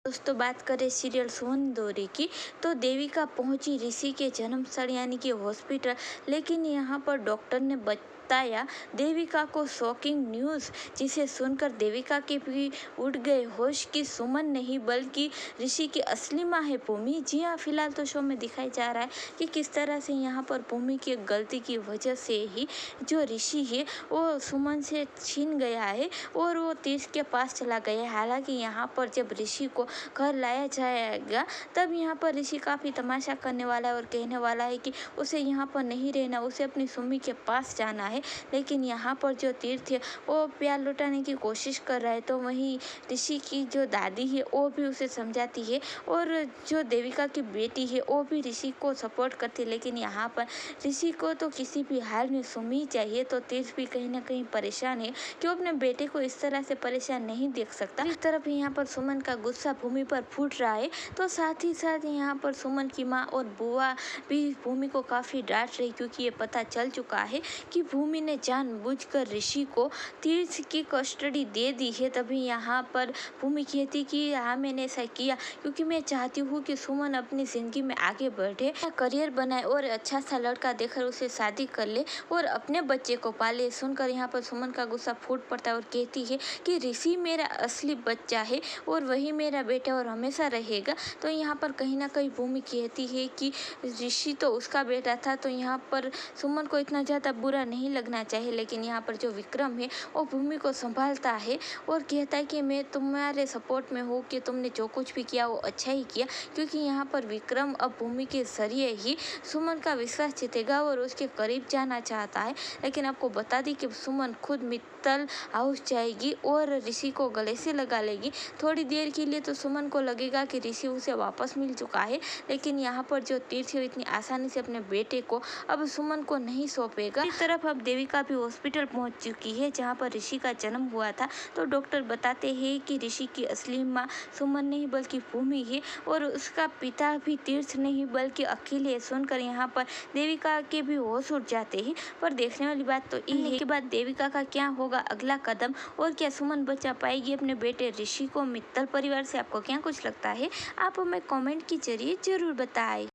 दोस्तों बात करें सीरियल सोन दौरे की, तो देविका पहुंची ऋषि के जन्म स्थल यानी कि हॉस्पिटल। लेकिन यहां पर डॉक्टर ने बताया देविका को शॉकिंग न्यूज़, जिसे सुनकर देविका के भी उड़ गए होश कि सुमन नहीं बल्कि ऋषि की असली माँ है भूमि। जी हाँ, फिलहाल तो शो में दिखाया जा रहा है कि किस तरह से यहाँ पर भूमि की गलती की वजह से ही जो ऋषि है वो सुमन से छीन गया है और वो तीर्थ के पास चला गया है। हालांकि यहाँ पर जब ऋषि को घर लाया जाएगा तब यहाँ पर ऋषि काफ़ी तमाशा करने वाला है और कहने वाला है कि उसे यहाँ पर नहीं रहना, उसे अपनी सुमी के पास जाना है। लेकिन यहाँ पर जो तीर्थ है वो प्यार लुटाने की कोशिश कर रहा है, तो वहीं ऋषि की जो दादी है वो भी उसे समझाती है और जो देविका की बेटी है वो भी ऋषि को सपोर्ट करती है। लेकिन यहाँ पर ऋषि को तो किसी भी हाल में सुमी चाहिए, तो तीर्थ भी कहीं ना कहीं परेशान है कि वो अपने बेटे को इस तरह से परेशान नहीं देख सकता। इस तरफ यहाँ पर सुमन का गुस्सा भूमि पर फूट रहा है, तो साथ ही साथ यहाँ पर सुमन की माँ और बुआ भी भूमि को काफ़ी डांट रही, क्योंकि ये पता चल चुका है कि भूमि ने जानबूझकर ऋषि को तीर्थ की कस्टडी दे दी है। तभी यहाँ पर भूमि कहती कि हाँ, मैंने ऐसा किया क्योंकि मैं चाहती हूँ कि सुमन अपनी ज़िंदगी में आगे बढ़े, करियर बनाए और अच्छा सा लड़का देखकर उसे शादी कर ले और अपने बच्चे को पाले। सुनकर यहाँ पर सुमन का गुस्सा फूट पड़ता है और कहती है कि ऋषि मेरा असली बच्चा है और वही मेरा बेटा और हमेशा रहेगा। तो यहाँ पर कहीं ना कहीं भूमि कहती है कि ऋषि तो उसका बेटा था, तो यहाँ पर सुमन को इतना ज़्यादा बुरा नहीं लगना चाहिए। लेकिन यहाँ पर जो विक्रम है वो भूमि को संभालता है और कहता है कि मैं तुम्हारे सपोर्ट में हूँ, कि तुमने जो कुछ भी किया वो अच्छा ही किया, क्योंकि यहाँ पर विक्रम अब भूमि के जरिए ही सुमन का विश्वास जीतेगा और उसके करीब जाना चाहता है। लेकिन आपको बता दी कि सुमन खुद मित्तल हाउस जाएगी और ऋषि को गले से लगा लेगी। थोड़ी देर के लिए तो सुमन को लगेगा कि ऋषि उसे वापस मिल चुका है, लेकिन यहाँ पर जो तीर्थ है इतनी आसानी से अपने बेटे को अब सुमन को नहीं सौंपेगा। इस तरफ अब देविका भी हॉस्पिटल पहुंच चुकी है जहाँ पर ऋषि का जन्म हुआ था। तो डॉक्टर बताते हैं कि ऋषि की असली माँ सुमन नहीं बल्कि भूमि है और उसका पिता भी तीर्थ नहीं बल्कि अखिल है। सुनकर यहाँ पर देविका के भी होश उड़ जाते हैं। पर देखने वाली बात तो ये है कि बाद देविका का क्या होगा अगला कदम, और क्या सुमन बचा पाएगी अपने बेटे ऋषि को मित्तल परिवार से। आपको क्या कुछ लगता है, आप हमें कमेंट के जरिए जरूर बताएं।